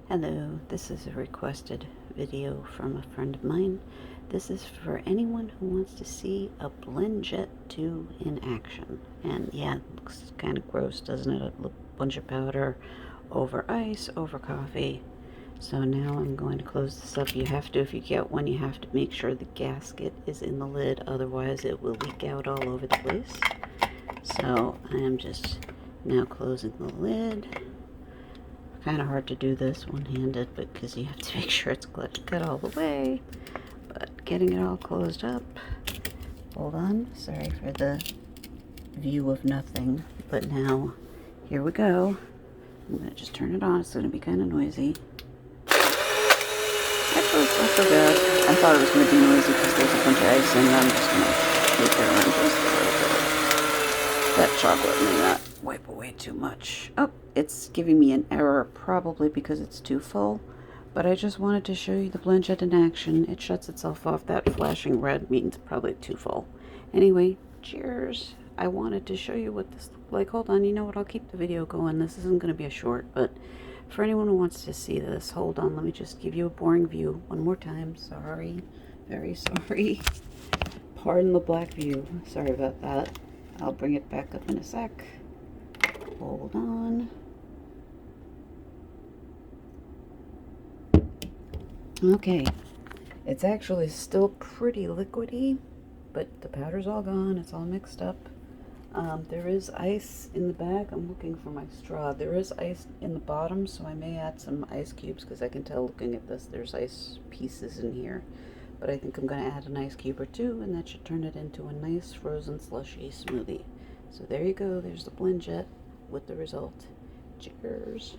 Hello, this is a requested video from a friend of mine. This is for anyone who wants to see a BlendJet 2 in action. And yeah, it looks kind of gross, doesn't it? A bunch of powder over ice, over coffee. So now I'm going to close this up. You have to, if you get one, you have to make sure the gasket is in the lid, otherwise it will leak out all over the place. So I am just now closing the lid. Kind of hard to do this one-handed because you have to make sure it's cut all the way, but getting it all closed up. Hold on, sorry for the view of nothing, but now here we go. I'm gonna just turn it on. It's gonna be kind of noisy. Actually, it's not so bad. I thought it was gonna be noisy because there's a bunch of ice in it. I'm just gonna shake it around just a little bit. That chocolate may not wipe away too much. Oh, it's giving me an error, probably because it's too full, but I just wanted to show you the BlendJet in action. It shuts itself off. That flashing red means probably too full. Anyway, cheers. I wanted to show you what this looked like. Hold on, you know what, I'll keep the video going. This isn't going to be a short, but for anyone who wants to see this, hold on, let me just give you a boring view one more time. Sorry, very sorry. Pardon the black view. Sorry about that. I'll bring it back up in a sec. Hold on. Okay, it's actually still pretty liquidy, but the powder's all gone. It's all mixed up. There is ice in the bag. I'm looking for my straw. There is ice in the bottom, so I may add some ice cubes because I can tell looking at this there's ice pieces in here. But I think I'm going to add an ice cube or two, and that should turn it into a nice frozen slushy smoothie. So there you go. There's the BlendJet with the result. Cheers.